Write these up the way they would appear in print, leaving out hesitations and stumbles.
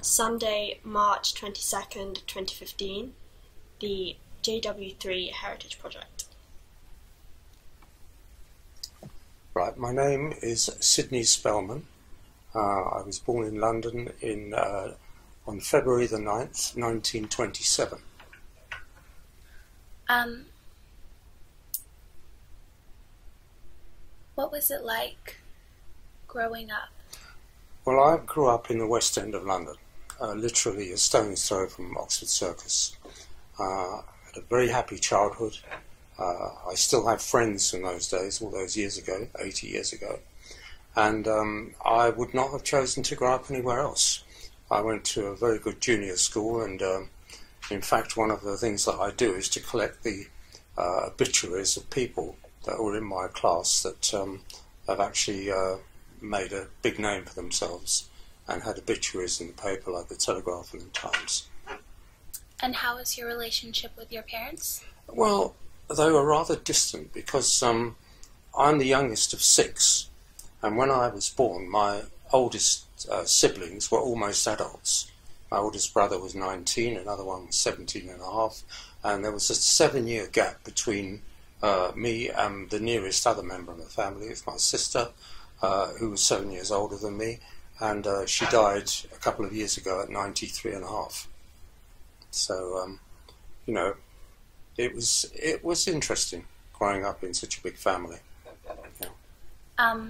Sunday, March 22nd, 2015, the JW3 Heritage Project. Right, my name is Sidney Spellman. I was born in London on February the 9th, 1927. What was it like growing up? Well, I grew up in the West End of London, literally a stone's throw from Oxford Circus. Had a very happy childhood. I still have friends from those days, all those years ago, 80 years ago. And I would not have chosen to grow up anywhere else. I went to a very good junior school, and in fact one of the things that I do is to collect the obituaries of people that were in my class that have actually made a big name for themselves and had obituaries in the paper like the Telegraph and the Times. And how was your relationship with your parents? Well, they were rather distant because I'm the youngest of 6, and when I was born my oldest siblings were almost adults. My oldest brother was 19, another one was 17 and a half, and there was a 7-year gap between me and the nearest other member of the family. It was my sister, who was 7 years older than me, and she died a couple of years ago at 93 and a half. So, you know, it was interesting growing up in such a big family. Yeah.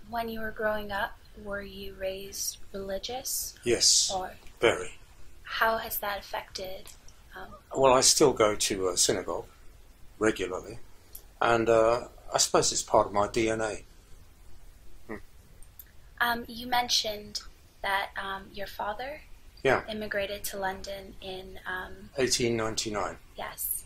When you were growing up, were you raised religious? Yes, or very. How has that affected? Well, I still go to a synagogue regularly, and I suppose it's part of my DNA. You mentioned that your father immigrated to London in 1899. Yes.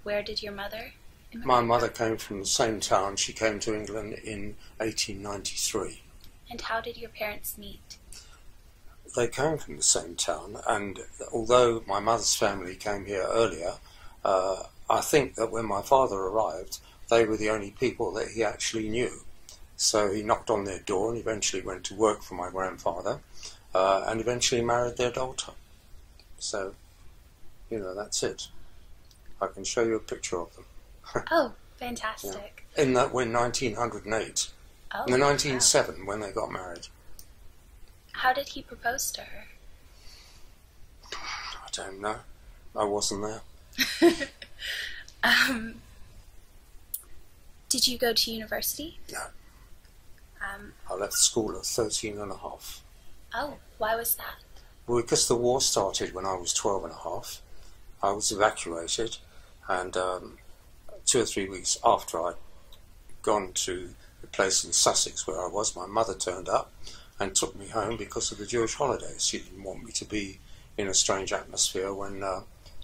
Where did your mother immigrate? My mother came from the same town. She came to England in 1893. And how did your parents meet? They came from the same town, and although my mother's family came here earlier, I think that when my father arrived, they were the only people that he actually knew. So he knocked on their door and eventually went to work for my grandfather, and eventually married their daughter. So, you know, that's it. I can show you a picture of them. Oh, fantastic. Yeah. In 1908. Oh, in the 1907, when they got married. How did he propose to her? I don't know. I wasn't there. Did you go to university? No. I left school at 13 and a half. Oh, why was that? Well, because the war started when I was 12 and a half. I was evacuated, and 2 or 3 weeks after I'd gone to the place in Sussex where I was, my mother turned up and took me home because of the Jewish holidays. She didn't want me to be in a strange atmosphere when,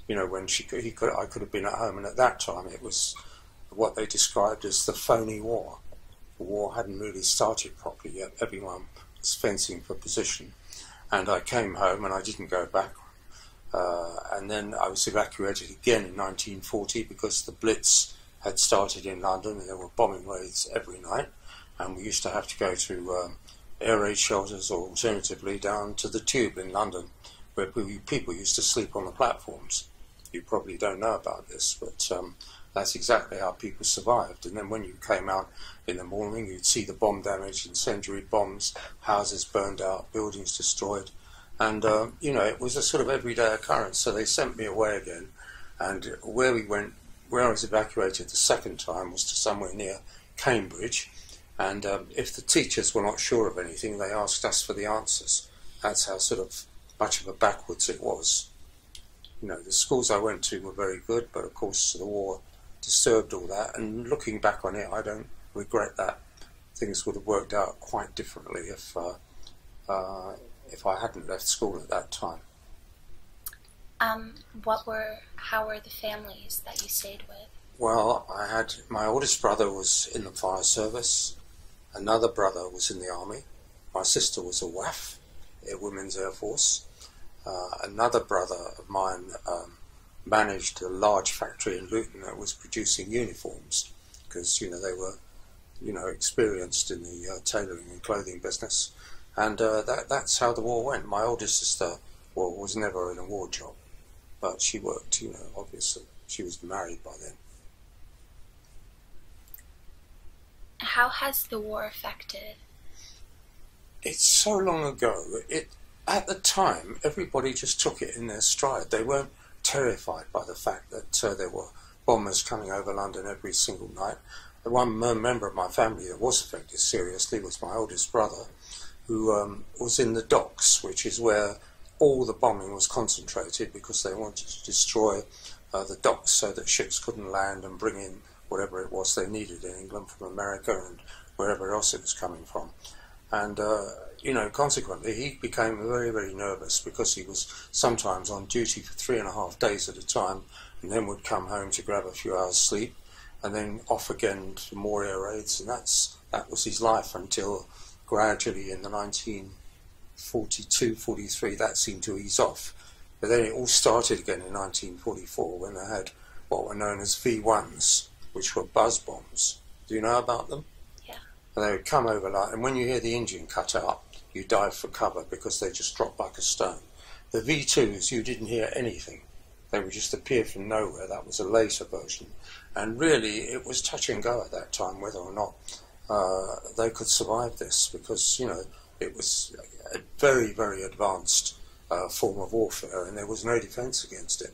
you know, when I could have been at home. And at that time, it was what they described as the phony war. The war hadn't really started properly yet. Everyone was fencing for position. And I came home and I didn't go back. And then I was evacuated again in 1940 because the Blitz had started in London and there were bombing raids every night. And we used to have to go to air raid shelters, or alternatively down to the Tube in London, where people used to sleep on the platforms. You probably don't know about this, but that's exactly how people survived. And then when you came out in the morning, you'd see the bomb damage, incendiary bombs, houses burned out, buildings destroyed. And, you know, it was a sort of everyday occurrence. So they sent me away again. And where I was evacuated the second time was to somewhere near Cambridge. And if the teachers were not sure of anything, they asked us for the answers. That's how sort of much of a backwards it was. You know, the schools I went to were very good, but of course the war disturbed all that. And looking back on it, I don't regret that. Things would have worked out quite differently if I hadn't left school at that time. How were the families that you stayed with? Well, my oldest brother was in the fire service. Another brother was in the army. My sister was a WAF, a Women's Air Force. Another brother of mine managed a large factory in Luton that was producing uniforms because, you know, they were, you know, experienced in the tailoring and clothing business. And that's how the war went. My oldest sister, well, was never in a war job, but she worked, you know, obviously. She was married by then. How has the war affected? It's so long ago. At the time, everybody just took it in their stride. They weren't terrified by the fact that there were bombers coming over London every single night. The one member of my family that was affected seriously was my oldest brother, who was in the docks, which is where all the bombing was concentrated because they wanted to destroy the docks so that ships couldn't land and bring in whatever it was they needed in England from America and wherever else it was coming from. And, you know, consequently, he became very, very nervous because he was sometimes on duty for 3.5 days at a time and then would come home to grab a few hours sleep and then off again for more air raids. And that was his life until gradually in the 1942, 43, that seemed to ease off. But then it all started again in 1944 when they had what were known as V1s, which were buzz bombs. Do you know about them? Yeah. And they would come over and when you hear the engine cut out, you dive for cover because they just dropped like a stone. The V2s, you didn't hear anything. They would just appear from nowhere. That was a later version. And really, it was touch and go at that time whether or not they could survive this because, you know, it was a very, very advanced form of warfare and there was no defence against it.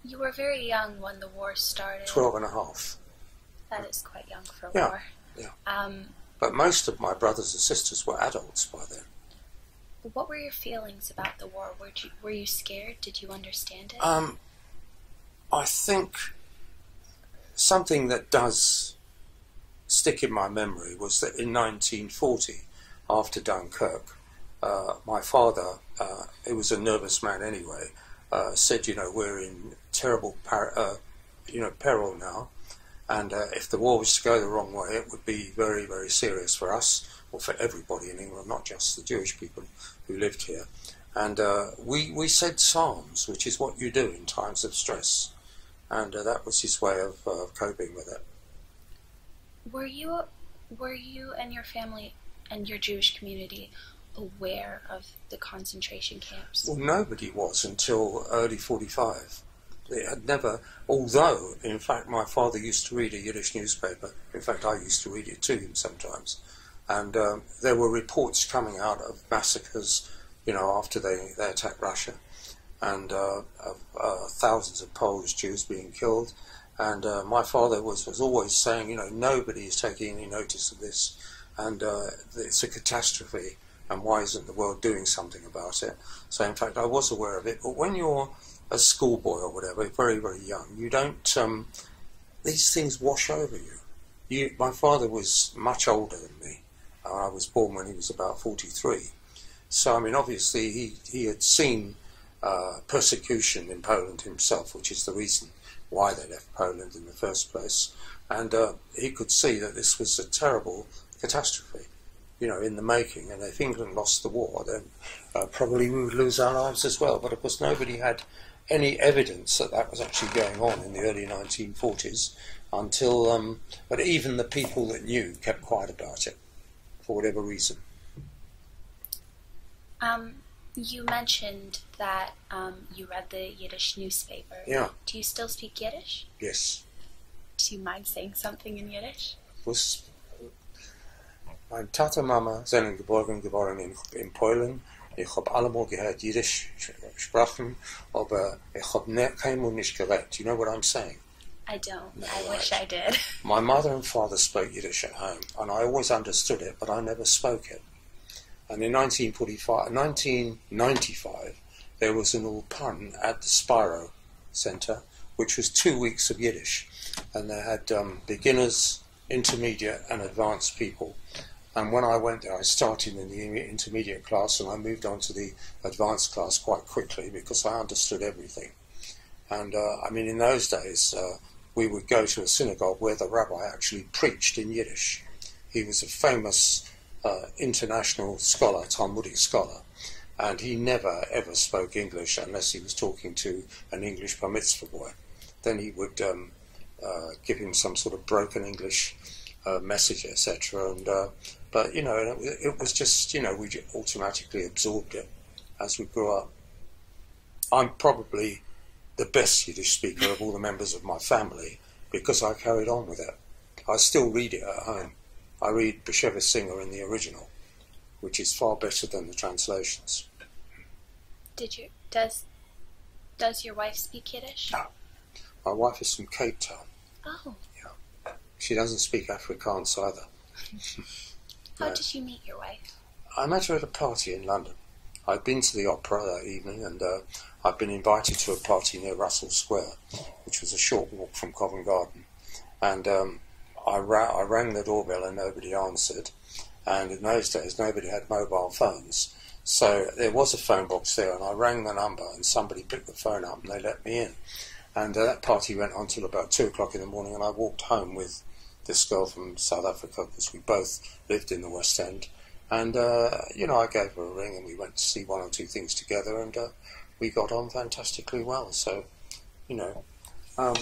You were very young when the war started. 12 and a half. That is quite young for a war. Yeah. But most of my brothers and sisters were adults by then. What were your feelings about the war? Were you scared? Did you understand it? I think something that does stick in my memory was that in 1940, after Dunkirk, my father, who was a nervous man anyway, said, you know, we're in terrible peril now, and if the war was to go the wrong way, it would be very, very serious for us, or for everybody in England, not just the Jewish people who lived here. And we said psalms, which is what you do in times of stress, and that was his way of coping with it. Were you and your family and your Jewish community aware of the concentration camps? Well, nobody was until early 45. It had never, although, in fact, my father used to read a Yiddish newspaper. In fact, I used to read it to him sometimes. And there were reports coming out of massacres, you know, after they attacked Russia, and thousands of Polish Jews being killed. And my father was always saying, you know, nobody is taking any notice of this, and it's a catastrophe, and why isn't the world doing something about it? So, in fact, I was aware of it. But when you're a schoolboy or whatever, very, very young, you don't, these things wash over you. My father was much older than me. I was born when he was about 43. So, I mean, obviously, he had seen persecution in Poland himself, which is the reason why they left Poland in the first place. And he could see that this was a terrible catastrophe, you know, in the making. And if England lost the war, then probably we would lose our lives as well. But, of course, nobody had any evidence that that was actually going on in the early 1940s until, but even the people that knew kept quiet about it, for whatever reason. You mentioned that you read the Yiddish newspaper. Yeah. Do you still speak Yiddish? Yes. Do you mind saying something in Yiddish? Mein Tata Mama sind geboren in Polen. Ich habe allemal gehört Yiddish sprechen, aber ich habe kein nicht geredet. You know what I'm saying? I don't. No, I wish I did. My mother and father spoke Yiddish at home, and I always understood it, but I never spoke it. And in 1995, there was an Ulpan at the Spiro Centre, which was 2 weeks of Yiddish. And they had beginners, intermediate and advanced people. And when I went there, I started in the intermediate class and I moved on to the advanced class quite quickly because I understood everything. And I mean, in those days, we would go to a synagogue where the rabbi actually preached in Yiddish. He was a famous international scholar, Talmudic scholar, and he never ever spoke English unless he was talking to an English bar mitzvah boy. Then he would give him some sort of broken English message, etc. And But, you know, it was just, you know, we automatically absorbed it as we grew up. I'm probably the best Yiddish speaker of all the members of my family because I carried on with it. I still read it at home. I read Bashevis Singer in the original, which is far better than the translations. Does your wife speak Yiddish? No. My wife is from Cape Town. Oh. Yeah. She doesn't speak Afrikaans either. How did you meet your wife? I met her at a party in London. I'd been to the opera that evening, and I'd been invited to a party near Russell Square, which was a short walk from Covent Garden. And I rang the doorbell and nobody answered. And in those days, nobody had mobile phones. So there was a phone box there, and I rang the number, and somebody picked the phone up, and they let me in. And that party went on till about 2 o'clock in the morning, and I walked home with this girl from South Africa, because we both lived in the West End. And, you know, I gave her a ring, and we went to see one or two things together, and we got on fantastically well. So, you know, that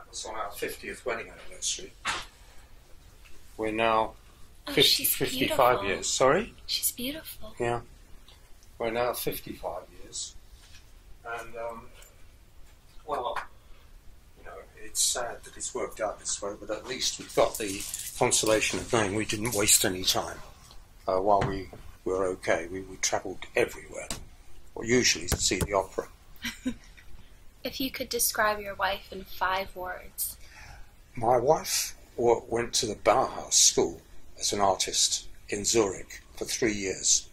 was on our 50th wedding anniversary. We're now 55 years. Sorry? She's beautiful. Yeah. We're now 55 years. And, well, you know, it's sad that it's worked out this way, but at least we've got the consolation of knowing we didn't waste any time while we were okay. We travelled everywhere, or usually to see the opera. If you could describe your wife in 5 words. My wife went to the Bauhaus School as an artist in Zurich for 3 years.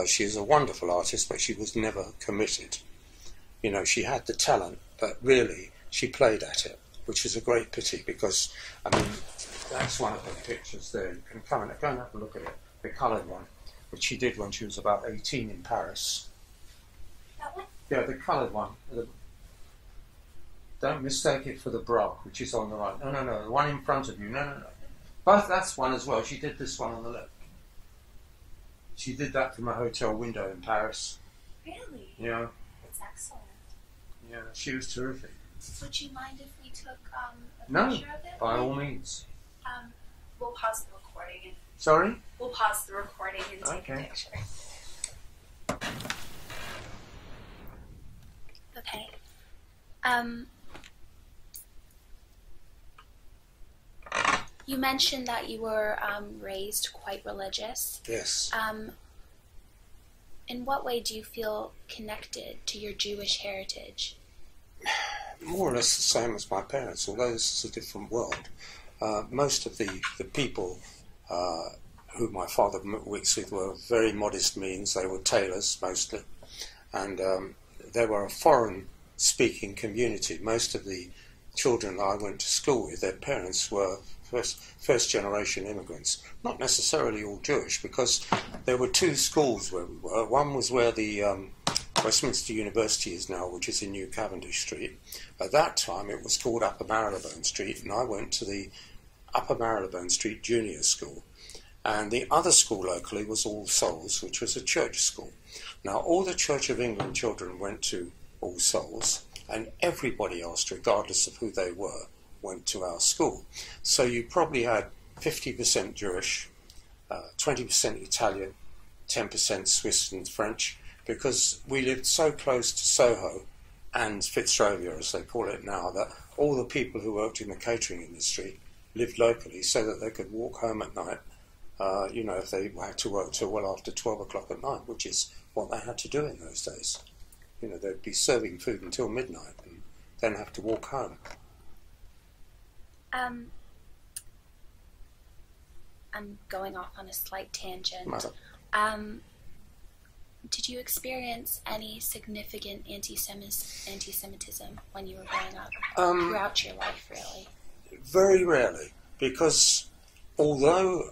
She is a wonderful artist, but she was never committed. You know, she had the talent, but really she played at it, which is a great pity because, I mean, that's one of the pictures there. You can go and have a look at it, the coloured one, which she did when she was about 18 in Paris. That one? Yeah, the coloured one. Don't mistake it for the bra, which is on the right. No, the one in front of you. No. Both, that's one as well. She did this one on the left. She did that from a hotel window in Paris. Really? Yeah. That's excellent. Yeah, she was terrific. Would you mind if we took a No, picture of it? by all means. We'll pause the recording. Sorry? We'll pause the recording and take a picture. Okay. You mentioned that you were raised quite religious. Yes. In what way do you feel connected to your Jewish heritage? More or less the same as my parents, although this is a different world. Most of the people who my father works with were very modest means. They were tailors mostly, and they were a foreign-speaking community. Most of the children I went to school with, their parents were first-generation immigrants. Not necessarily all Jewish, because there were 2 schools where we were. One was where the Westminster University is now, which is in New Cavendish Street. At that time it was called Upper Marylebone Street, and I went to the Upper Marylebone Street Junior School. And the other school locally was All Souls, which was a church school. Now all the Church of England children went to All Souls, and everybody else, regardless of who they were, went to our school. So you probably had 50% Jewish, 20% Italian, 10% Swiss and French, because we lived so close to Soho and Fitzrovia, as they call it now, that all the people who worked in the catering industry lived locally so that they could walk home at night, you know, if they had to work till well after 12 o'clock at night, which is what they had to do in those days. You know, they'd be serving food until midnight and then have to walk home. I'm going off on a slight tangent. Matter. Did you experience any significant anti-Semitism when you were growing up? Throughout your life, really? Very rarely, because although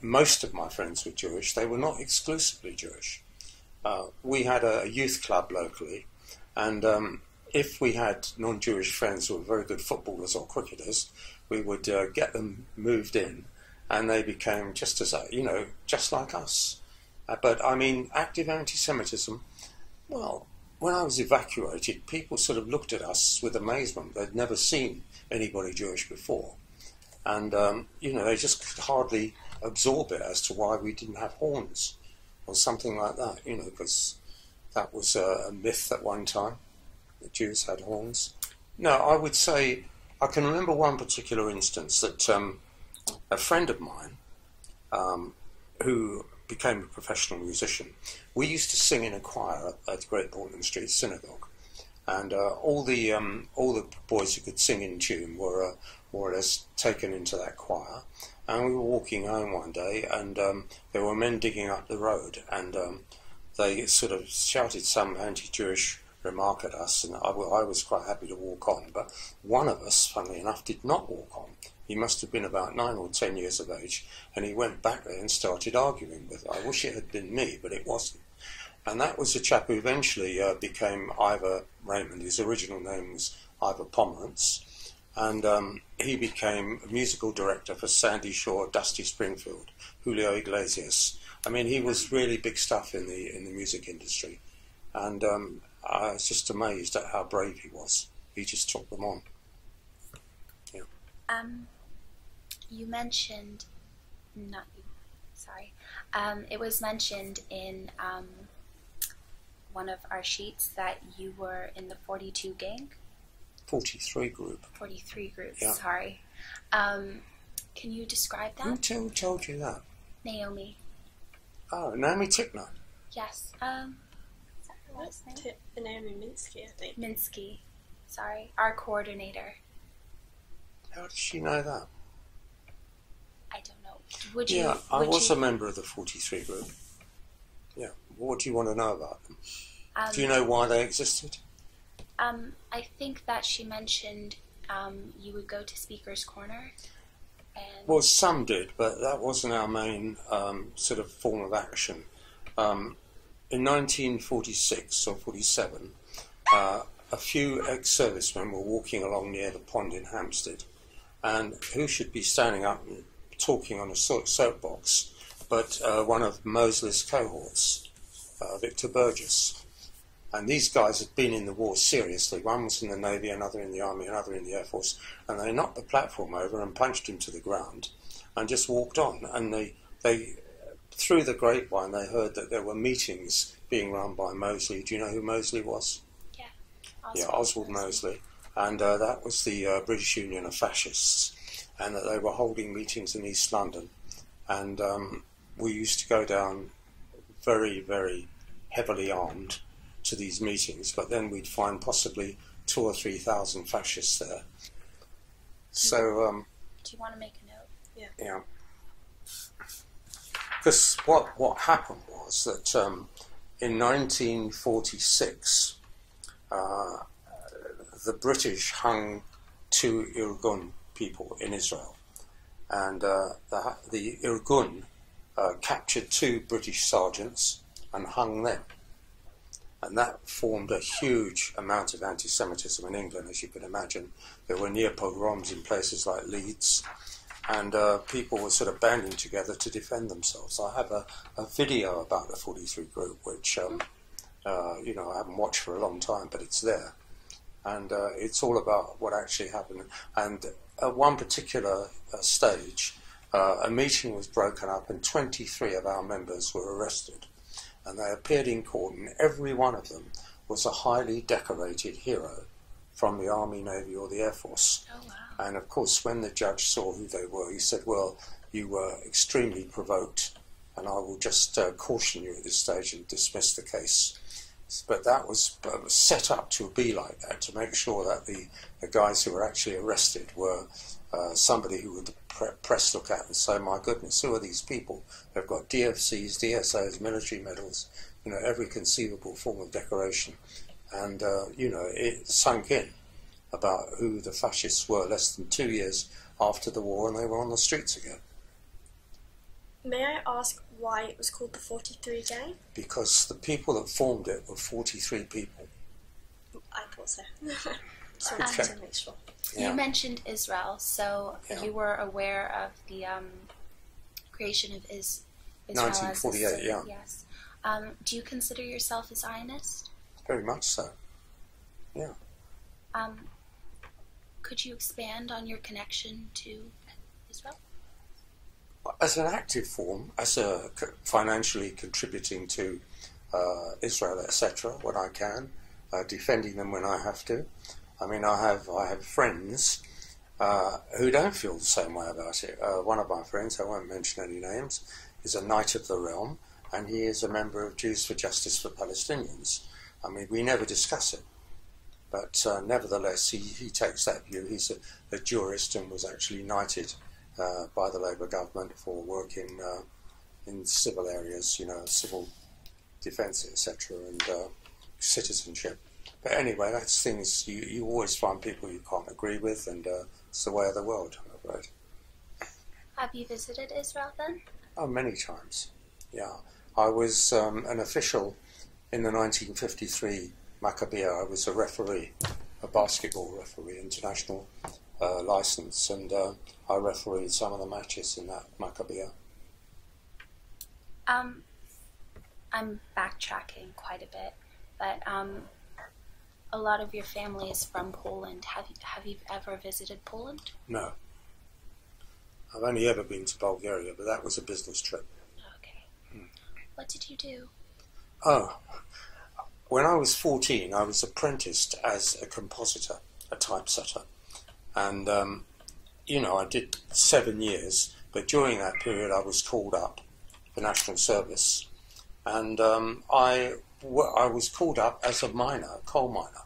most of my friends were Jewish, they were not exclusively Jewish. We had a youth club locally, and if we had non-Jewish friends who were very good footballers or cricketers, we would get them moved in, and they became just as, you know, just like us. But I mean, active anti-Semitism, well, when I was evacuated, people sort of looked at us with amazement. They'd never seen anybody Jewish before. And, they just could hardly absorb it as to why we didn't have horns or something like that, because that was a myth at one time, that Jews had horns. No, I would say, I can remember one particular instance that a friend of mine, who became a professional musician, we used to sing in a choir at Great Portland Street Synagogue. And all the boys who could sing in tune were more or less taken into that choir. And we were walking home one day, and there were men digging up the road, and they sort of shouted some anti-Jewish remark at us, and I was quite happy to walk on. But one of us, funnily enough, did not walk on. He must have been about 9 or 10 years of age, and he went back there and started arguing with her. I wish it had been me, but it wasn't. And that was a chap who eventually became Ivor Raymond. His original name was Ivor Pomerantz. And he became a musical director for Sandy Shaw, Dusty Springfield, Julio Iglesias. I mean, he was really big stuff in the music industry. And I was just amazed at how brave he was. He just took them on. Yeah. You mentioned, not you, sorry. It was mentioned in one of our sheets that you were in the 42 gang. 43 group. 43 group, yeah. Sorry. Can you describe that? Who told you that? Naomi. Oh, Naomi Tickner. Yes. Is that her last name? Naomi Minsky, I think. Minsky. Sorry. Our coordinator. How does she know that? I don't know. Would you? Yeah, I was a member of the 43 group. Yeah. What do you want to know about them? Do you know why they existed? I think that she mentioned you would go to Speaker's Corner. And Well, some did, but that wasn't our main sort of form of action. In 1946 or 47, a few ex-servicemen were walking along near the pond in Hampstead, and who should be standing up and talking on a soapbox but one of Mosley's cohorts, Victor Burgess. And these guys had been in the war seriously. One was in the Navy, another in the Army, another in the Air Force. And they knocked the platform over and punched him to the ground and just walked on. And they through the grapevine, they heard that there were meetings being run by Mosley. Do you know who Mosley was? Yeah. Oswald Mosley. And that was the British Union of Fascists. And that they were holding meetings in East London. And we used to go down very, very heavily armed to these meetings, but then we'd find possibly 2,000 or 3,000 fascists there. So, do you want to make a note? Yeah. Because what happened was that in 1946, the British hung 2 Irgun people in Israel, and the Irgun captured 2 British sergeants and hung them. And that formed a huge amount of anti-Semitism in England, as you can imagine. There were near pogroms in places like Leeds, and people were sort of banding together to defend themselves. I have a video about the 43 group, which I haven't watched for a long time, but it's there. And it's all about what actually happened. And at one particular stage, a meeting was broken up and 23 of our members were arrested. And they appeared in court, and every one of them was a highly decorated hero from the Army, Navy, or the Air Force. Oh, wow. And of course, when the judge saw who they were, he said, well, you were extremely provoked, and I will just caution you at this stage and dismiss the case. But that was set up to be like that, to make sure that the guys who were actually arrested were somebody who would the press look at and say, my goodness, who are these people? They've got DFCs, DSOs, military medals, every conceivable form of decoration. And, it sunk in about who the fascists were less than 2 years after the war, and they were on the streets again. May I ask why it was called the 43 Gang? Because the people that formed it were 43 people. I thought so. So I wanted to make sure. Yeah. You mentioned Israel, so you were aware of the creation of Israel 1948, as a state. yeah. Yes. Do you consider yourself a Zionist? very much so. Yeah. Could you expand on your connection to Israel? As an active form, as a financially contributing to Israel, etc., when I can, defending them when I have to. I mean, I have friends who don't feel the same way about it. One of my friends, I won't mention any names, is a Knight of the Realm, and he is a member of Jews for Justice for Palestinians. I mean, we never discuss it, but nevertheless, he takes that view. He's a jurist and was actually knighted by the Labour government for work in civil areas, you know, civil defence, etc., and citizenship. But anyway, that's things you always find people you can't agree with, and it's the way of the world, I'm afraid. Have you visited Israel then? Oh, many times, yeah. I was an official in the 1953 Maccabiah. I was a referee, a basketball referee, international licence, and I refereed some of the matches in that Maccabiah. I'm backtracking quite a bit, but a lot of your family is from Poland. Have you ever visited Poland? No. I've only ever been to Bulgaria, but that was a business trip. Okay. What did you do? Oh, when I was 14, I was apprenticed as a compositor, a typesetter. And, you know, I did 7 years, but during that period I was called up for national service. And I was called up as a miner, a coal miner.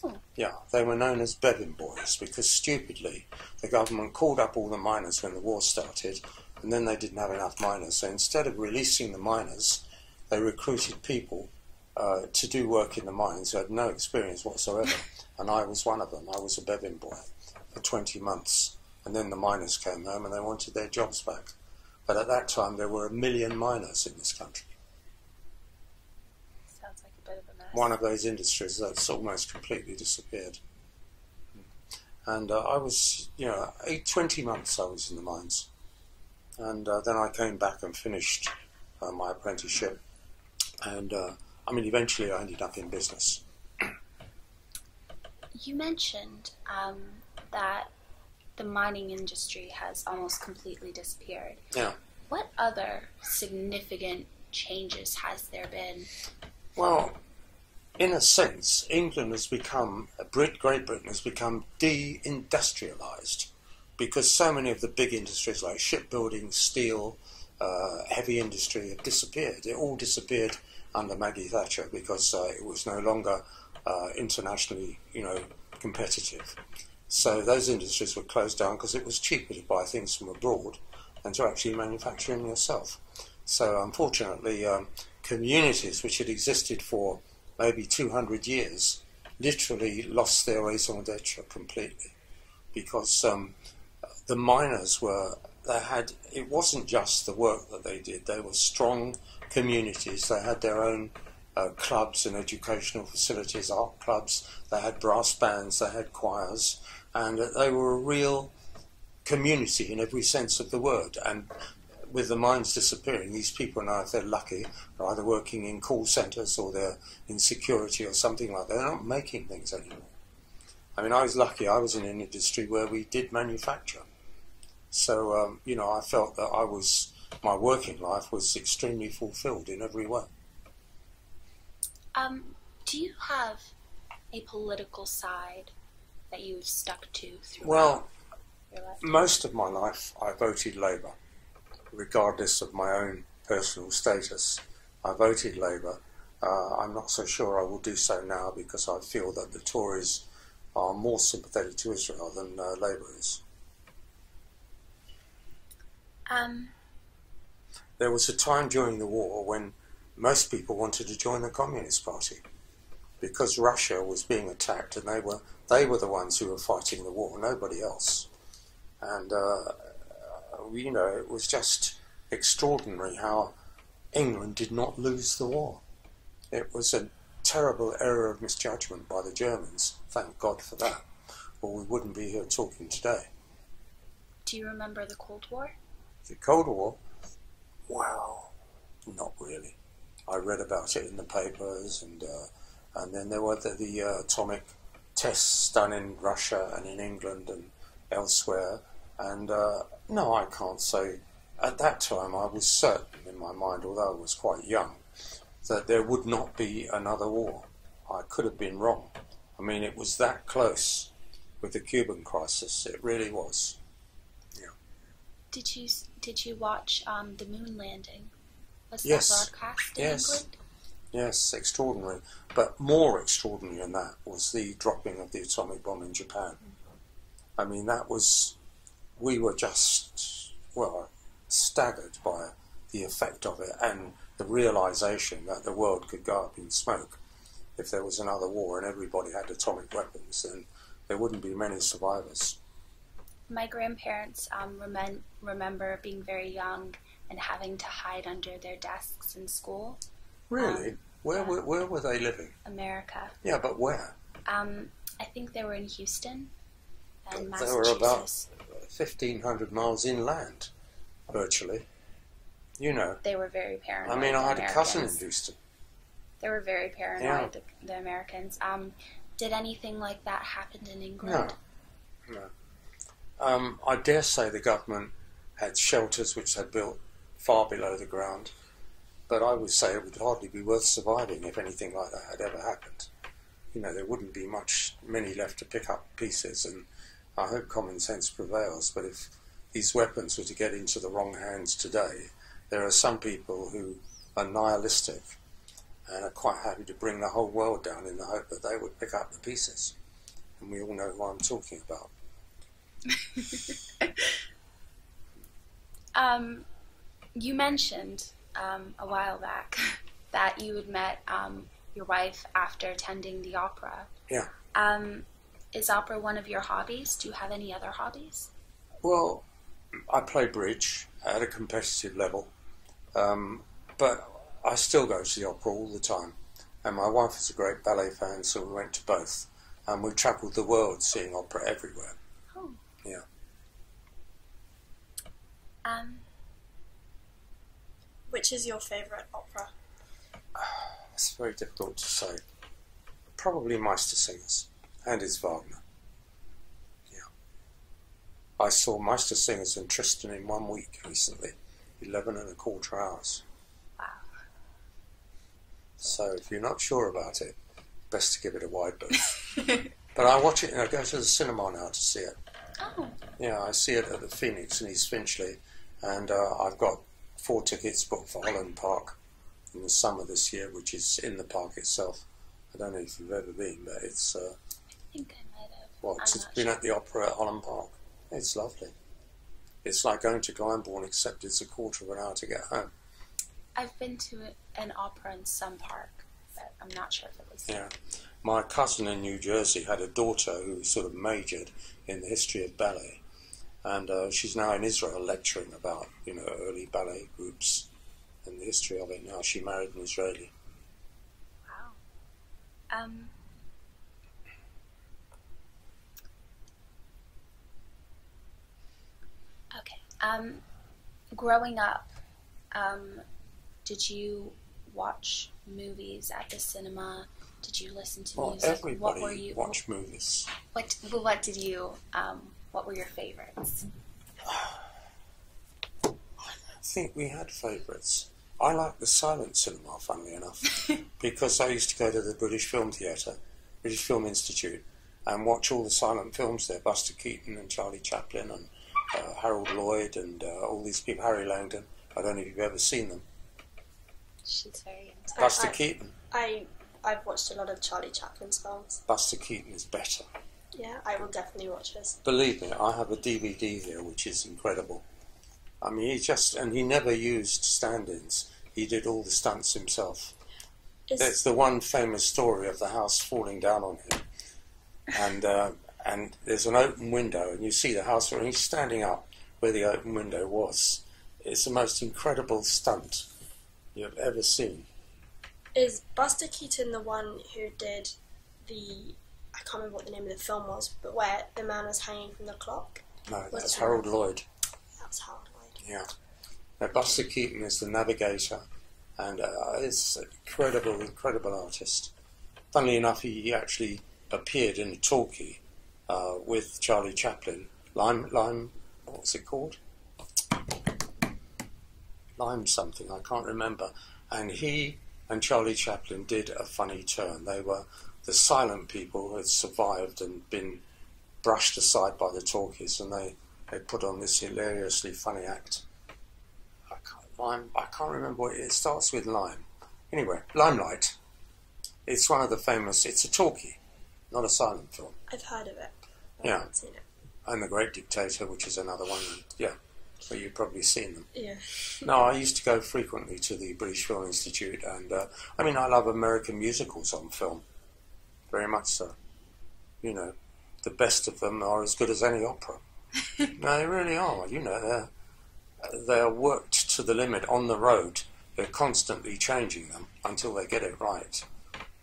Oh. Yeah, they were known as Bevan boys because stupidly the government called up all the miners when the war started, and then they didn't have enough miners. So instead of releasing the miners, they recruited people to do work in the mines who had no experience whatsoever. And I was one of them. I was a Bevan boy for 20 months. And then the miners came home and they wanted their jobs back. But at that time there were 1 million miners in this country. Sounds like a bit of a mess. One of those industries that's almost completely disappeared. And I was, 20 months I was in the mines. And then I came back and finished my apprenticeship. And, eventually I ended up in business. You mentioned that the mining industry has almost completely disappeared. Yeah. What other significant changes has there been? Well, in a sense, England has become, Great Britain has become de-industrialised because so many of the big industries like shipbuilding, steel, heavy industry have disappeared. It all disappeared under Maggie Thatcher because it was no longer internationally, competitive. So those industries were closed down because it was cheaper to buy things from abroad than to actually manufacture them yourself. So unfortunately, communities which had existed for maybe 200 years literally lost their raison d'etre completely because the miners it wasn't just the work that they did, they were strong communities, they had their own clubs and educational facilities, art clubs, they had brass bands, they had choirs, and they were a real community in every sense of the word. And with the mines disappearing, these people now, if they're lucky, are either working in call centres or they're in security or something like that. They're not making things anymore. I mean, I was lucky, I was in an industry where we did manufacture. So, I felt that my working life was extremely fulfilled in every way. Do you have a political side that you've stuck to throughout your life? Most of my life I voted Labour, regardless of my own personal status. I voted Labour. I'm not so sure I will do so now because I feel that the Tories are more sympathetic to Israel than Labour is. There was a time during the war when most people wanted to join the Communist Party because Russia was being attacked and they were the ones who were fighting the war, nobody else. And, it was just extraordinary how England did not lose the war. It was a terrible error of misjudgment by the Germans, thank God for that, or we wouldn't be here talking today. Do you remember the Cold War? The Cold War? Well, not really. I read about it in the papers and And then there were the atomic tests done in Russia and in England and elsewhere. And no, I can't say. At that time, I was certain in my mind, although I was quite young, that there would not be another war. I could have been wrong. I mean, it was that close with the Cuban crisis. It really was. Yeah. Did you watch the moon landing? Was Yes. that broadcast in Yes. England? Yes, extraordinary. But more extraordinary than that was the dropping of the atomic bomb in Japan. I mean, that was... We were just, well, staggered by the effect of it and the realisation that the world could go up in smoke. If there was another war and everybody had atomic weapons, then there wouldn't be many survivors. My grandparents remember being very young and having to hide under their desks in school. Really? Where were they living? America. Yeah, but where? I think they were in Houston and They Massachusetts. were about 1,500 miles inland, virtually. You know. They were very paranoid. I mean, I had the a cousin in Americans. Houston. They were very paranoid, the Americans. Did anything like that happen in England? No. I dare say the government had shelters which they built far below the ground, but I would say it would hardly be worth surviving if anything like that had ever happened. You know, there wouldn't be many left to pick up pieces, and I hope common sense prevails. But if these weapons were to get into the wrong hands today, there are some people who are nihilistic and are quite happy to bring the whole world down in the hope that they would pick up the pieces. And we all know who I'm talking about. You mentioned a while back that you had met your wife after attending the opera. Yeah. Is opera one of your hobbies? Do you have any other hobbies? Well, I play bridge at a competitive level, but I still go to the opera all the time. And my wife is a great ballet fan, so we went to both. And we travelled the world seeing opera everywhere. Oh. Yeah. Which is your favourite opera? It's very difficult to say. Probably Meistersingers, and it's Wagner. Yeah. I saw Meistersingers and Tristan in 1 week recently, 11 and a quarter hours. Wow. So if you're not sure about it, best to give it a wide berth. But I watch it and I go to the cinema now to see it. Oh. Yeah, I see it at the Phoenix in East Finchley, and I've got 4 tickets booked for Holland Park in the summer this year, which is in the park itself. I don't know if you've ever been, but it's... I think I might have. It's been at the opera at Holland Park. It's lovely. It's like going to Glyndebourne, except it's a quarter of an hour to get home. I've been to an opera in some park, but I'm not sure if it was... Yeah. My cousin in New Jersey had a daughter who sort of majored in the history of ballet, and she's now in Israel lecturing about, early ballet groups and the history of it now. She married an Israeli. Wow. Okay. Growing up, did you watch movies at the cinema? Did you listen to music? Everybody watched movies. What were your favorites? I don't think we had favourites. I like the silent cinema, funnily enough, because I used to go to the British Film Theatre, British Film Institute, and watch all the silent films there, Buster Keaton and Charlie Chaplin and Harold Lloyd and all these people, Harry Langdon. I don't know if you've ever seen them. She's very into Buster Keaton. I've watched a lot of Charlie Chaplin's films. Buster Keaton is better. Yeah, I will definitely watch this. Believe me, I have a DVD here which is incredible. I mean, he never used stand-ins. He did all the stunts himself. There's the one famous story of the house falling down on him. And there's an open window, and you see the house, and he's standing up where the open window was. It's the most incredible stunt you've ever seen. Is Buster Keaton the one who did I can't remember what the name of the film was, but where the man was hanging from the clock? No, that's Harold Lloyd. That's Harold Lloyd. Yeah. Now, Buster Keaton is the navigator, and is an incredible artist. Funnily enough, he actually appeared in a talkie with Charlie Chaplin. Lime, what's it called? Lime something, I can't remember. And he and Charlie Chaplin did a funny turn. They were the silent people who had survived and been brushed aside by the talkies, and they put on this hilariously funny act. I can't remember what it starts with. Lime. Anyway, Limelight. It's one of the famous. It's a talkie, not a silent film. I've heard of it. I Yeah. haven't seen it. And The Great Dictator, which is another one. Yeah, so you've probably seen them. Yeah. No, I used to go frequently to the British Film Institute, and I love American musicals on film, very much so. You know, the best of them are as good as any opera. No, they really are. You know, they're worked to the limit on the road. They're constantly changing them until they get it right.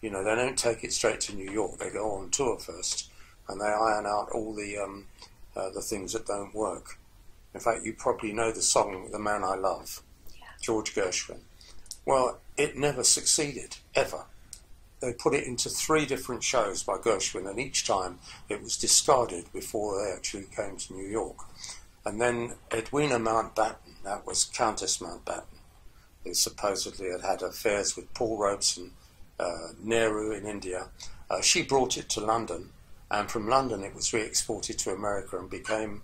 You know, they don't take it straight to New York. They go on tour first, and they iron out all the things that don't work. In fact, you probably know the song "The Man I Love," Yeah. George Gershwin. Well, it never succeeded, ever. They put it into 3 different shows by Gershwin, and each time it was discarded before they actually came to New York. And then Edwina Mountbatten, that was Countess Mountbatten, who supposedly had affairs with Paul Robeson, Nehru in India. She brought it to London, and from London it was re-exported to America and became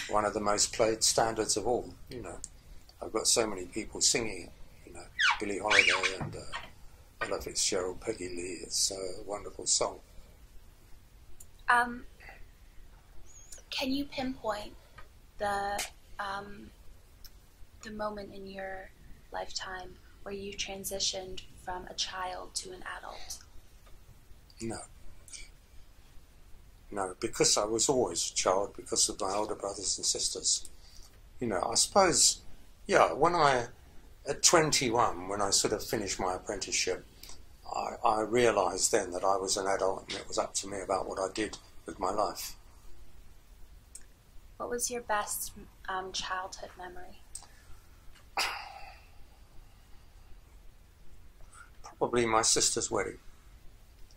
one of the most played standards of all. You know, I've got so many people singing it. You know, Billie Holiday and Ella Fitzgerald, Peggy Lee. It's a wonderful song. Can you pinpoint the moment in your lifetime where you transitioned from a child to an adult? No, because I was always a child because of my older brothers and sisters. You know, I suppose, yeah, at 21, when I sort of finished my apprenticeship, I realised then that I was an adult and it was up to me about what I did with my life. What was your best childhood memory? Probably my sister's wedding.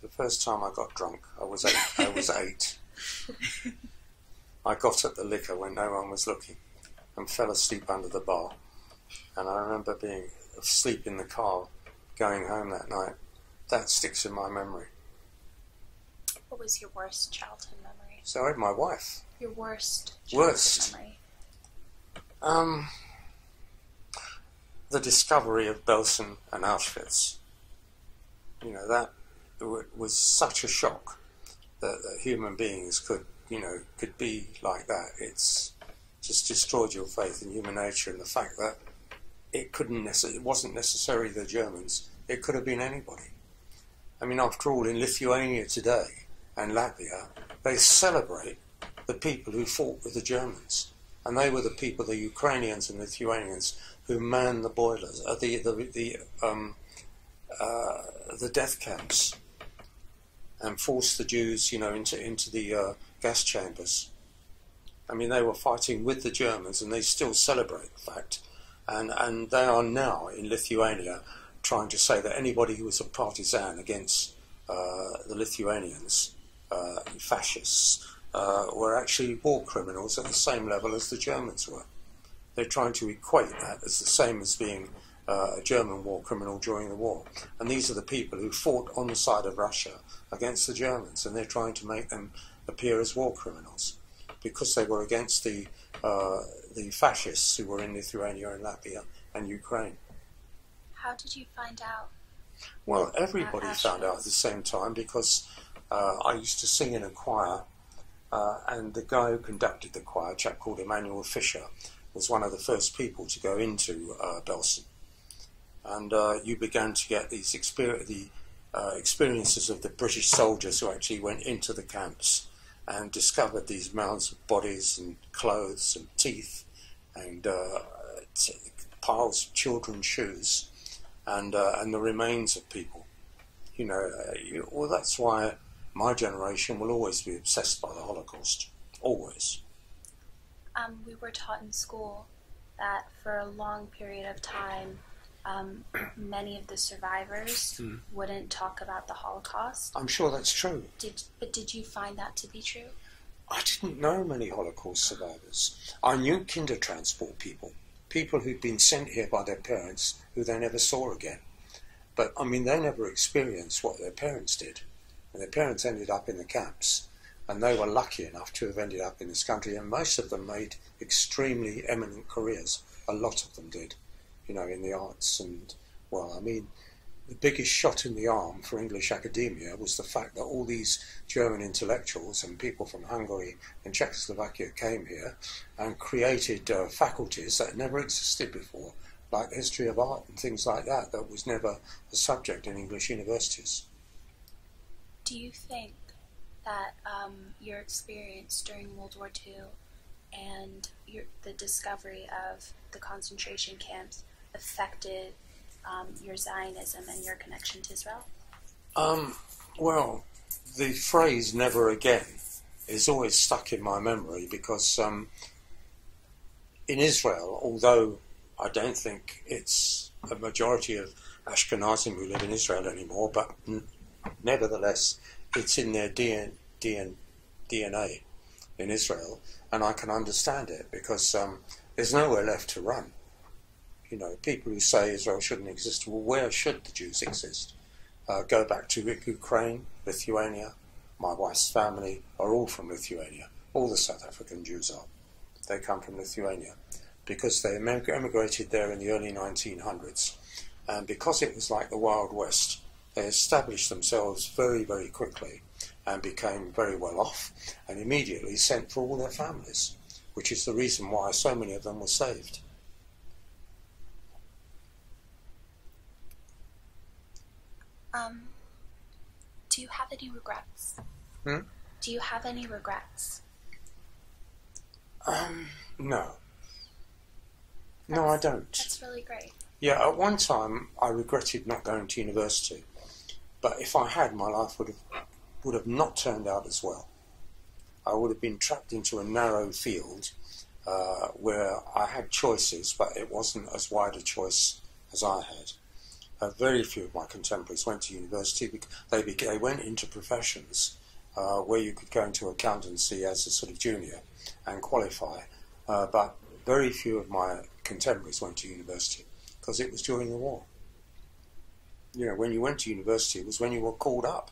The first time I got drunk, I was 8. I got at the liquor when no one was looking and fell asleep under the bar. And I remember being asleep in the car going home that night. That sticks in my memory. What was your worst childhood memory? So I had my wife. Your worst childhood memory? The discovery of Belsen and Auschwitz. You know, that was such a shock that human beings could be like that. It's just destroyed your faith in human nature, and the fact that it wasn't necessarily the Germans. It could have been anybody. I mean, after all, in Lithuania today and Latvia, they celebrate the people who fought with the Germans, and they were the people, the Ukrainians and Lithuanians, who manned the boilers, the death camps, and forced the Jews, into the gas chambers. I mean, they were fighting with the Germans, and they still celebrate the fact. And they are now in Lithuania trying to say that anybody who was a partisan against the Lithuanians, fascists, were actually war criminals at the same level as the Germans were. They're trying to equate that as the same as being a German war criminal during the war. And these are the people who fought on the side of Russia against the Germans, and they're trying to make them appear as war criminals because they were against the fascists who were in Lithuania and Latvia and Ukraine. How did you find out? Well, everybody found out at the same time because I used to sing in a choir, and the guy who conducted the choir, a chap called Emmanuel Fisher, was one of the first people to go into Belsen. And you began to get these experiences of the British soldiers who actually went into the camps and discovered these mounds of bodies and clothes and teeth and piles of children's shoes and the remains of people. Well, that's why my generation will always be obsessed by the Holocaust. Always. We were taught in school that for a long period of time many of the survivors wouldn't talk about the Holocaust. I'm sure that's true. But did you find that to be true? I didn't know many Holocaust survivors. I knew Kindertransport people who'd been sent here by their parents who they never saw again. But, I mean, they never experienced what their parents did. And their parents ended up in the camps, and they were lucky enough to have ended up in this country, and most of them made extremely eminent careers. A lot of them did, you know, in the arts. And, well, I mean, the biggest shot in the arm for English academia was the fact that all these German intellectuals and people from Hungary and Czechoslovakia came here and created faculties that never existed before, like the history of art and things like that, that was never a subject in English universities. Do you think that your experience during World War II and the discovery of the concentration camps affected your Zionism and your connection to Israel? Well, the phrase "never again" is always stuck in my memory because in Israel, although I don't think it's a majority of Ashkenazim who live in Israel anymore, but nevertheless, it's in their DNA in Israel, and I can understand it because there's nowhere left to run. You know, people who say Israel shouldn't exist, well, where should the Jews exist? Go back to Ukraine, Lithuania. My wife's family are all from Lithuania. All the South African Jews are. They come from Lithuania because they emigrated there in the early 1900s. And because it was like the Wild West, they established themselves very, very quickly and became very well off and immediately sent for all their families, which is the reason why so many of them were saved. Do you have any regrets? Do you have any regrets? No. No, I don't. That's really great. Yeah, at one time I regretted not going to university, but if I had, my life would have not turned out as well. I would have been trapped into a narrow field where I had choices, but it wasn't as wide a choice as I had. Very few of my contemporaries went to university because they went into professions where you could go into accountancy as a sort of junior and qualify, but very few of my contemporaries went to university because it was during the war. You know, when you went to university, it was when you were called up.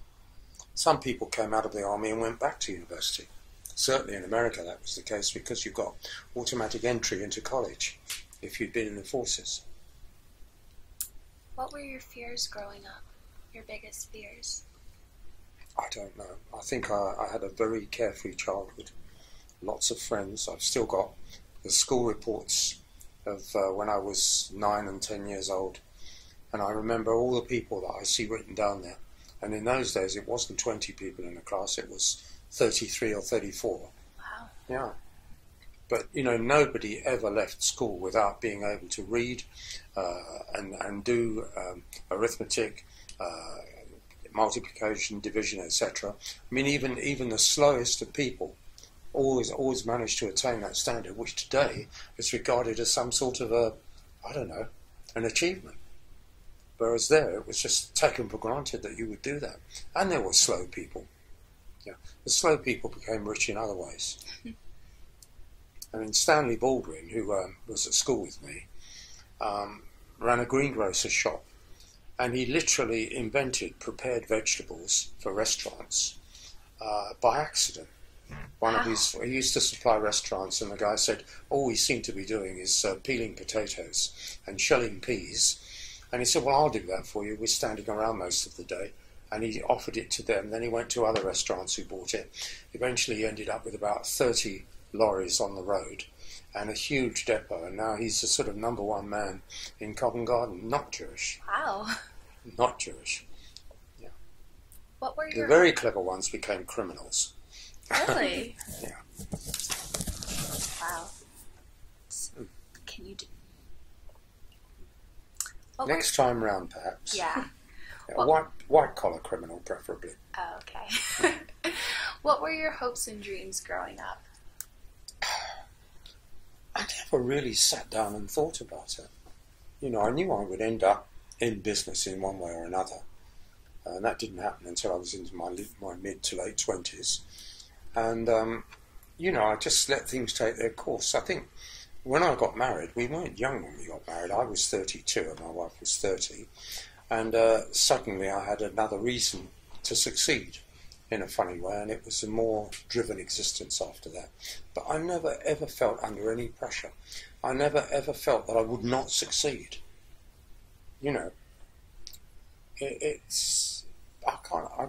Some people came out of the army and went back to university. Certainly in America that was the case because you got automatic entry into college if you'd been in the forces. What were your fears growing up? Your biggest fears? I don't know. I think I had a very carefree childhood. Lots of friends. I've still got the school reports of when I was 9 and 10 years old. And I remember all the people that I see written down there. And in those days, it wasn't 20 people in a class. It was 33 or 34. Wow. Yeah. But, you know, nobody ever left school without being able to read and do arithmetic, multiplication, division, etc. I mean, even the slowest of people always managed to attain that standard, which today is regarded as some sort of an achievement. Whereas there, it was just taken for granted that you would do that. And there were slow people. Yeah. The slow people became rich in other ways. I mean, Stanley Baldwin, who was at school with me, ran a greengrocer's shop, and he literally invented prepared vegetables for restaurants by accident. He used to supply restaurants, and the guy said, all we seem to be doing is peeling potatoes and shelling peas. And he said, well, I'll do that for you. We're standing around most of the day. And he offered it to them. Then he went to other restaurants who bought it. Eventually he ended up with about 30 lorries on the road and a huge depot, and now he's the sort of #1 man in Covent Garden. Not Jewish. Wow. Not Jewish. Yeah. What were The very clever ones became criminals. Really? Yeah. Wow. Can you do... Next time round, perhaps. Yeah. White collar criminal, preferably. Oh, okay. What were your hopes and dreams growing up? I never really sat down and thought about it. I knew I would end up in business in one way or another. And that didn't happen until I was into my mid to late 20s. And, I just let things take their course. I think when I got married, we weren't young when we got married. I was 32 and my wife was 30. And suddenly I had another reason to succeed in a funny way, and it was a more driven existence after that. But I never ever felt under any pressure. I never ever felt that I would not succeed. I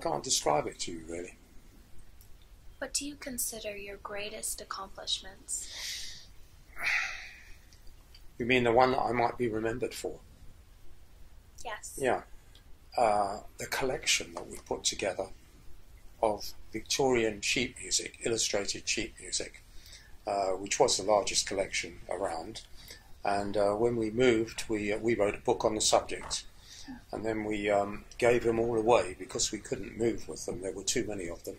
can't describe it to you really. What do you consider your greatest accomplishments? You mean the one that I might be remembered for? Yes. Yeah. The collection that we put together of Victorian sheet music, illustrated sheet music, which was the largest collection around. And when we moved, we wrote a book on the subject. And then we gave them all away because we couldn't move with them. There were too many of them.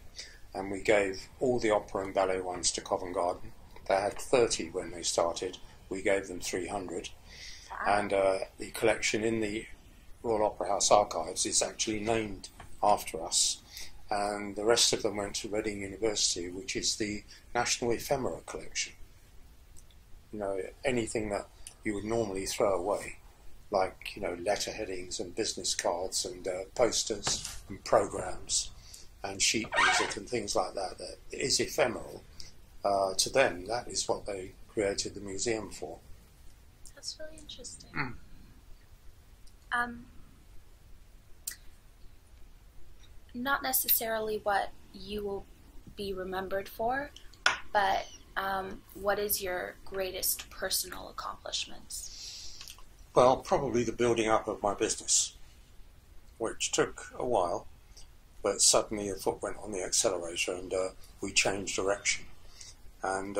And we gave all the opera and ballet ones to Covent Garden. They had 30 when they started. We gave them 300. Wow. And the collection in the Royal Opera House archives is actually named after us. And the rest of them went to Reading University, which is the National Ephemera collection. Anything that you would normally throw away, like, letter headings and business cards and posters and programs and sheet music and things like that, that is ephemeral. To them, that is what they created the museum for. That's really interesting. Not necessarily what you will be remembered for, but what is your greatest personal accomplishments? Well, probably the building up of my business, which took a while, but suddenly the foot went on the accelerator and we changed direction. And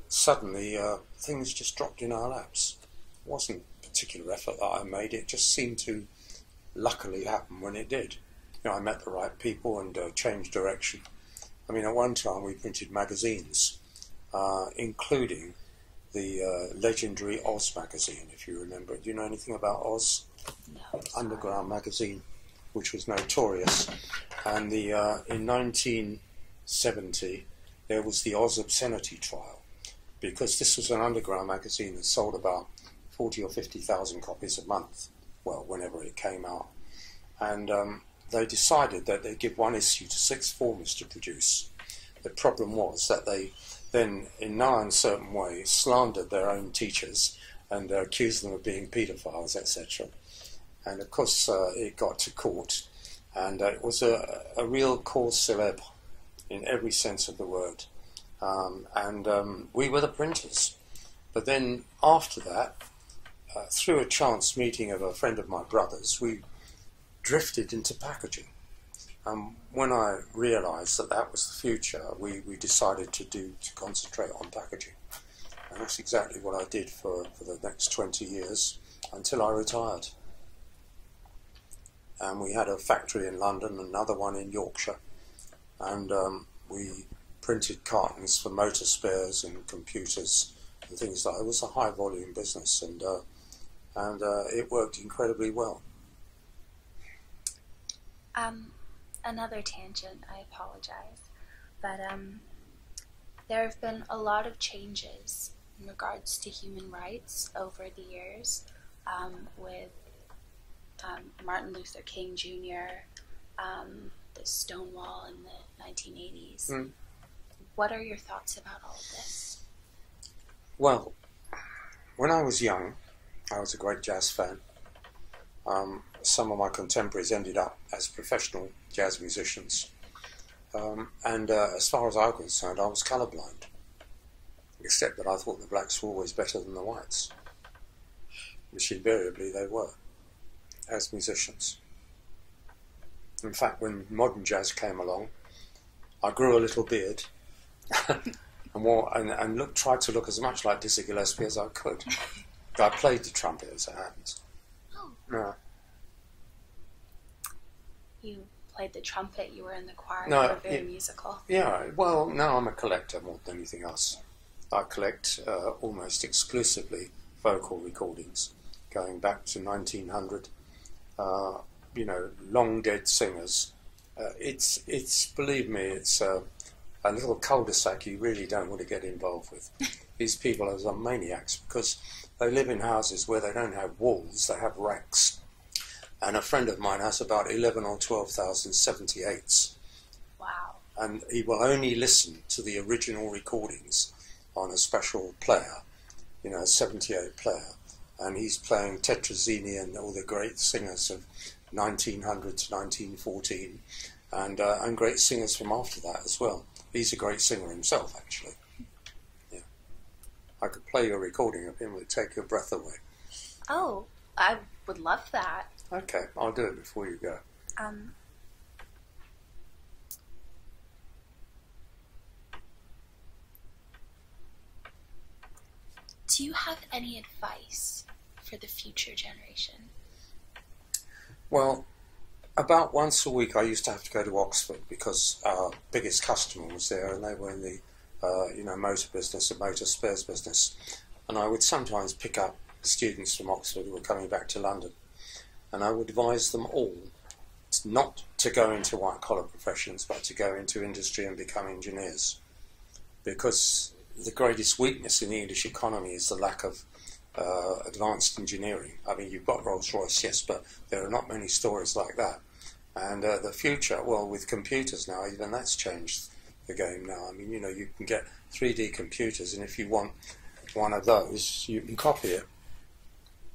suddenly things just dropped in our laps. It wasn't a particular effort that I made, it just seemed to luckily happen when it did. I met the right people and changed direction. I mean, at one time we printed magazines, including the legendary Oz magazine, if you remember it. Do you know anything about Oz? No. Underground magazine, which was notorious. And in 1970, there was the Oz obscenity trial, because this was an underground magazine that sold about 40 or 50,000 copies a month, well, whenever it came out. And they decided that they'd give one issue to sixth formers to produce. The problem was that they then, in no uncertain way, slandered their own teachers and accused them of being paedophiles, etc. And of course it got to court, and it was a real cause célèbre in every sense of the word. We were the printers. But then after that, through a chance meeting of a friend of my brother's, we drifted into packaging. When I realised that that was the future, we decided to concentrate on packaging. And that's exactly what I did for the next 20 years until I retired. And we had a factory in London, another one in Yorkshire, and we printed cartons for motor spares and computers and things like that. It was a high volume business, and it worked incredibly well. Another tangent, I apologize, but there have been a lot of changes in regards to human rights over the years, with Martin Luther King Jr., the Stonewall in the 1980s. Mm. What are your thoughts about all of this? Well, when I was young, I was a great jazz fan. Some of my contemporaries ended up as professional jazz musicians. As far as I was concerned, I was colourblind. Except that I thought the blacks were always better than the whites. Which invariably they were, as musicians. In fact, when modern jazz came along, I grew a little beard and tried to look as much like Dizzy Gillespie as I could. I played the trumpet, as it happens. Oh. Yeah. You played the trumpet, you were in the choir, no, you were very musical. Yeah, well, no, I'm a collector more than anything else. I collect almost exclusively vocal recordings, going back to 1900, long dead singers. It's believe me, it's a little cul-de-sac you really don't want to get involved with. These people are some maniacs because they live in houses where they don't have walls, they have racks. And a friend of mine has about 11 or 12,000 78s. Wow. And he will only listen to the original recordings on a special player, a 78 player. And he's playing Tetrazzini and all the great singers of 1900 to 1914, and great singers from after that as well. He's a great singer himself, actually. Yeah, I could play you a recording of him; it would take your breath away. Oh, I would love that. Okay, I'll do it before you go. Do you have any advice for the future generation? Well, about once a week I used to have to go to Oxford because our biggest customer was there, and they were in the motor business and motor spares business. And I would sometimes pick up students from Oxford who were coming back to London, and I would advise them all not to go into white-collar professions, but to go into industry and become engineers. Because the greatest weakness in the English economy is the lack of advanced engineering. I mean, you've got Rolls-Royce, yes, but there are not many stories like that. And the future, well, with computers now, even that's changed the game now. I mean, you can get 3D computers, and if you want one of those, you can copy it.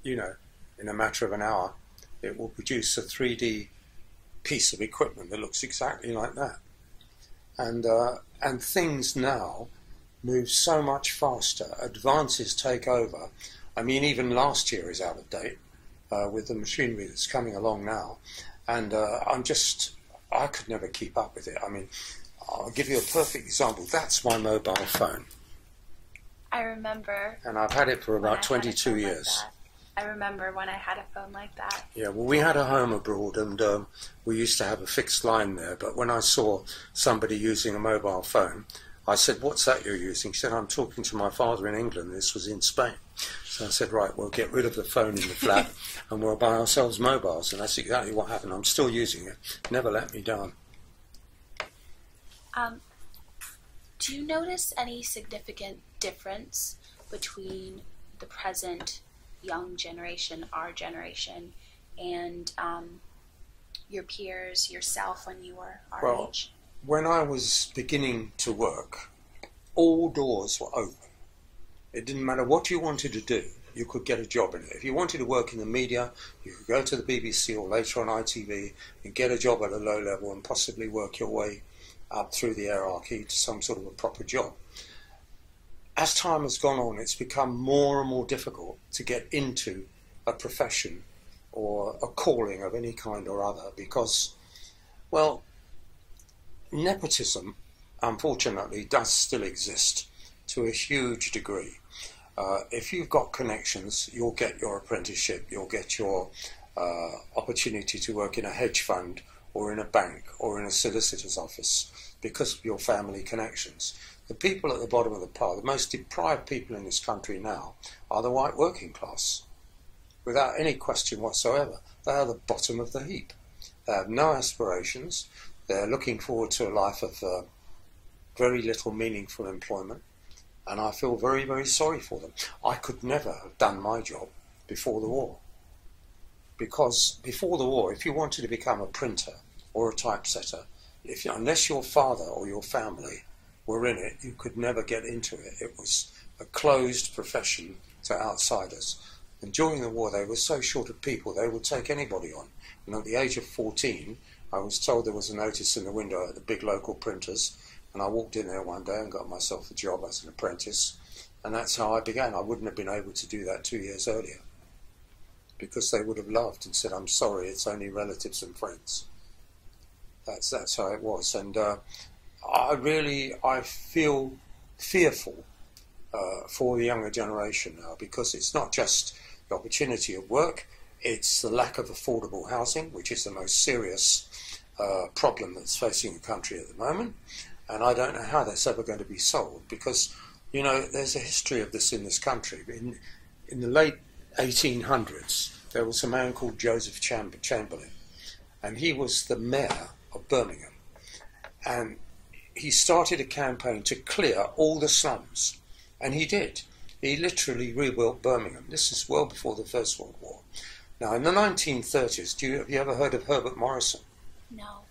In a matter of an hour, it will produce a 3D piece of equipment that looks exactly like that. And things now move so much faster. Advances take over. I mean, even last year is out of date with the machinery that's coming along now. And I could never keep up with it. I mean, I'll give you a perfect example. That's my mobile phone. I remember. And I've had it for about 22 years. Like I remember when I had a phone like that. Yeah, well, we had a home abroad, and we used to have a fixed line there. But when I saw somebody using a mobile phone, I said, "What's that you're using?" She said, "I'm talking to my father in England. This was in Spain." So I said, "Right, we'll get rid of the phone in the flat and we'll buy ourselves mobiles." And that's exactly what happened. I'm still using it. Never let me down. Do you notice any significant difference between the present young generation, our generation, and your peers, yourself when you were our age? When I was beginning to work, all doors were open. It didn't matter what you wanted to do, you could get a job in it. If you wanted to work in the media, you could go to the BBC or later on ITV and get a job at a low level and possibly work your way up through the hierarchy to some sort of a proper job. As time has gone on, it's become more and more difficult to get into a profession or a calling of any kind or other because, well, nepotism, unfortunately, does still exist to a huge degree. If you've got connections, you'll get your apprenticeship, you'll get your opportunity to work in a hedge fund or in a bank or in a solicitor's office because of your family connections. The people at the bottom of the pile, the most deprived people in this country now, are the white working class. Without any question whatsoever, they are the bottom of the heap. They have no aspirations. They're looking forward to a life of very little meaningful employment, and I feel very, very sorry for them. I could never have done my job before the war. Because before the war, if you wanted to become a printer or a typesetter, unless your father or your family were in it, you could never get into it. It was a closed profession to outsiders. And during the war, they were so short of people, they would take anybody on. And at the age of 14, I was told there was a notice in the window at the big local printers, and I walked in there one day and got myself a job as an apprentice. And that's how I began. I wouldn't have been able to do that 2 years earlier, because they would have laughed and said, "I'm sorry, it's only relatives and friends." That's how it was. And I feel fearful for the younger generation now, because it's not just the opportunity of work, it's the lack of affordable housing, which is the most serious problem that's facing the country at the moment. And I don't know how that's ever going to be solved, because, there's a history of this in this country. In the late 1800s, there was a man called Joseph Chamberlain, and he was the mayor of Birmingham. And he started a campaign to clear all the slums, and he did. He literally rebuilt Birmingham. This is well before the First World War. Now, in the 1930s, have you ever heard of Herbert Morrison? No.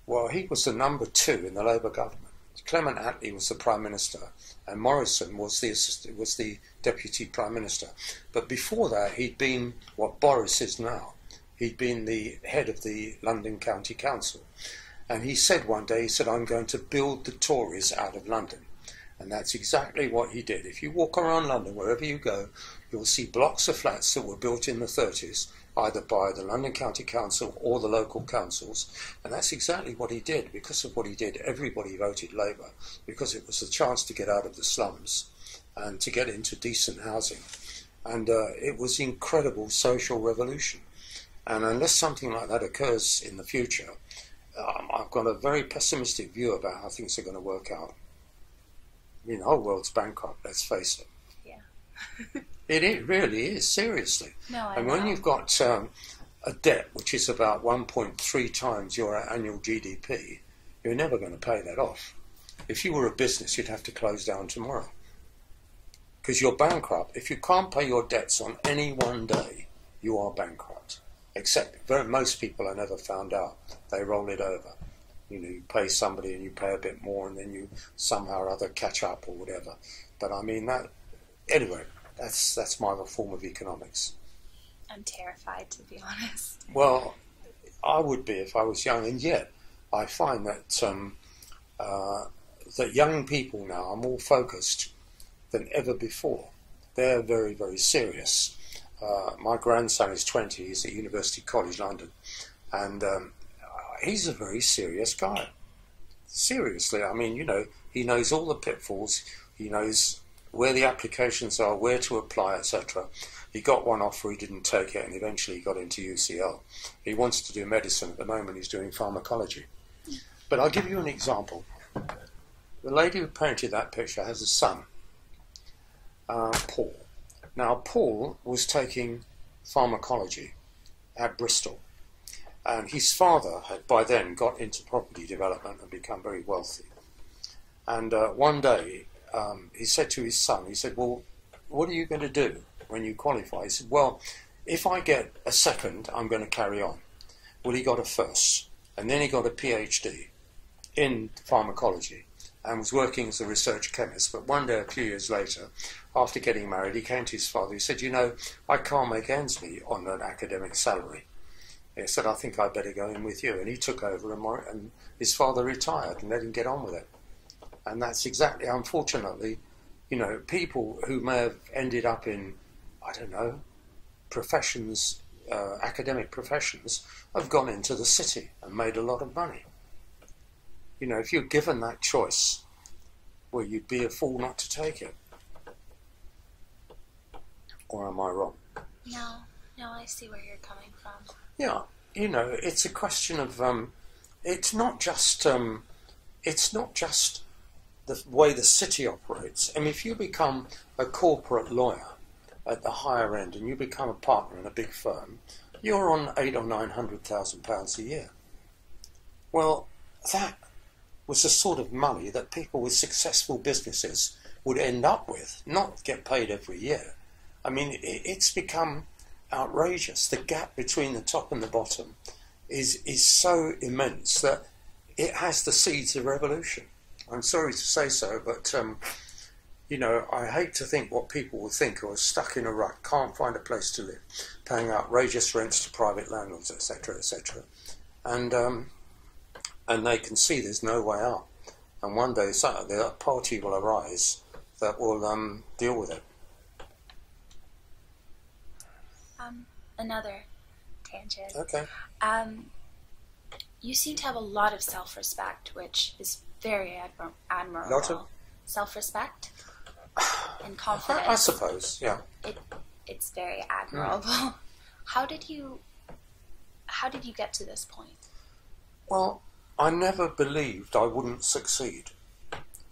Well, he was the number 2 in the Labour government. Clement Attlee was the Prime Minister, and Morrison was the Deputy Prime Minister. But before that, he'd been what Boris is now. He'd been the head of the London County Council. And he said one day, he said, I'm going to build the Tories out of London. And that's exactly what he did. If you walk around London, wherever you go, you'll see blocks of flats that were built in the 30s, either by the London County Council or the local councils. And that's exactly what he did. Because of what he did, everybody voted Labour, because it was a chance to get out of the slums and to get into decent housing. And it was incredible social revolution. And unless something like that occurs in the future, I've got a very pessimistic view about how things are going to work out. I mean, the whole world's bankrupt, let's face it. Yeah. It really is, seriously. No, and when you've got a debt which is about 1.3 times your annual GDP, you're never going to pay that off. If you were a business, you'd have to close down tomorrow. Because you're bankrupt. If you can't pay your debts on any one day, you are bankrupt. Except most people are never found out. They roll it over. You know, you pay somebody and you pay a bit more and then you somehow or other catch up or whatever. But I mean, anyway, that's my form of economics. I'm terrified, to be honest. Well, I would be if I was young, and yet I find that that young people now are more focused than ever before. They're very, very serious. My grandson is 20, he's at University College London, and he's a very serious guy. Seriously, I mean, you know, he knows all the pitfalls, he knows where the applications are, where to apply, etc. He got one offer, he didn't take it, and eventually he got into UCL. He wants to do medicine. At the moment he's doing pharmacology. But I'll give you an example. The lady who painted that picture has a son, Paul. Now, Paul was taking pharmacology at Bristol, and his father had by then got into property development and become very wealthy. And one day he said to his son, he said, well, what are you going to do when you qualify? He said, well, if I get a second, I'm going to carry on. Well, he got a first, and then he got a PhD in pharmacology and was working as a research chemist. But one day, a few years later, after getting married, he came to his father. He said, you know, I can't make ends meet on an academic salary. He said, I think I'd better go in with you. And he took over, and his father retired and let him get on with it. And that's exactly, unfortunately, you know, people who may have ended up in, I don't know, professions, academic professions, have gone into the city and made a lot of money. You know, if you're given that choice, well, you'd be a fool not to take it. Or am I wrong? No, I see where you're coming from. Yeah, you know, it's a question of, it's not just the way the city operates. I mean, if you become a corporate lawyer at the higher end and you become a partner in a big firm, you're on £800,000 or £900,000 a year. Well, that was the sort of money that people with successful businesses would end up with, not get paid every year. I mean, it's become outrageous. The gap between the top and the bottom is so immense that it has the seeds of revolution. I'm sorry to say so, but you know, I hate to think what people will think who are stuck in a rut, can't find a place to live, paying outrageous rents to private landlords, etc., etc. And they can see there's no way out. And one day the party will arise that will deal with it. Another tangent. Okay. You seem to have a lot of self-respect, which is very admirable. Lot of? Self-respect and confidence. I suppose, yeah. It's very admirable. How did you get to this point? Well, I never believed I wouldn't succeed.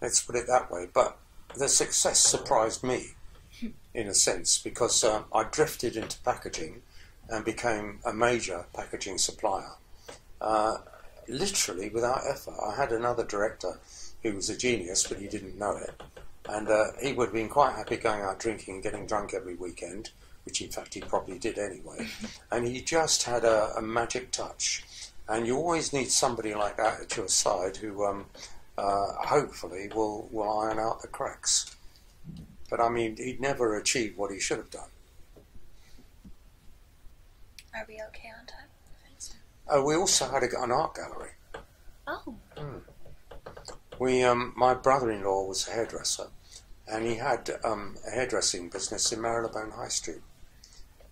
Let's put it that way. But the success surprised me. in a sense, because I drifted into packaging and became a major packaging supplier, literally without effort. I had another director who was a genius, but he didn't know it, and he would have been quite happy going out drinking and getting drunk every weekend, which in fact he probably did anyway, and he just had a magic touch. And you always need somebody like that at your side who hopefully will iron out the cracks. But I mean, he'd never achieved what he should have done. Are we okay on time? I think so. We also had an art gallery. Oh. My brother-in-law was a hairdresser, and he had a hairdressing business in Marylebone High Street.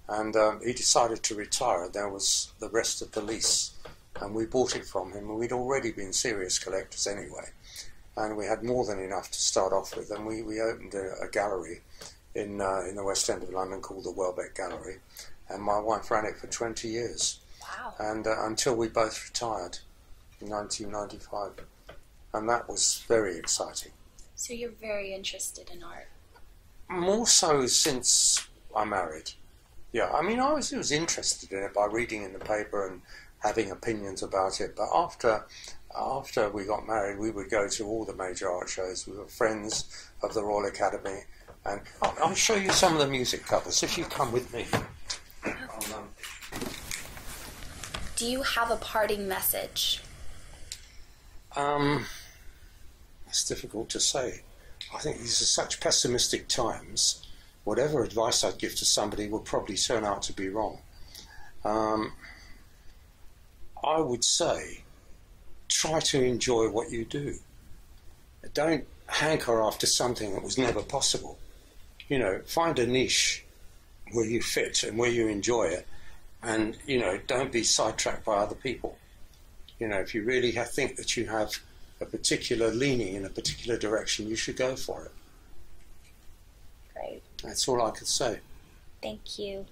And he decided to retire. There was the rest of the lease, and we bought it from him. And we'd already been serious collectors anyway, and we had more than enough to start off with. And we opened a gallery in the West End of London called the Welbeck Gallery, and my wife ran it for 20 years. Wow. And until we both retired in 1995, and that was very exciting. So you're very interested in art? More so since I married. Yeah, I mean, I was interested in it by reading in the paper and having opinions about it. But after we got married, we would go to all the major art shows. We were friends of the Royal Academy, and I'll show you some of the music covers if you come with me. Do you have a parting message? It's difficult to say. I think these are such pessimistic times. Whatever advice I'd give to somebody would probably turn out to be wrong. I would say, try to enjoy what you do. Don't hanker after something that was never possible. You know, find a niche where you fit and where you enjoy it, and, you know, don't be sidetracked by other people. You know, if you really think that you have a particular leaning in a particular direction, you should go for it. Great. That's all I could say. Thank you.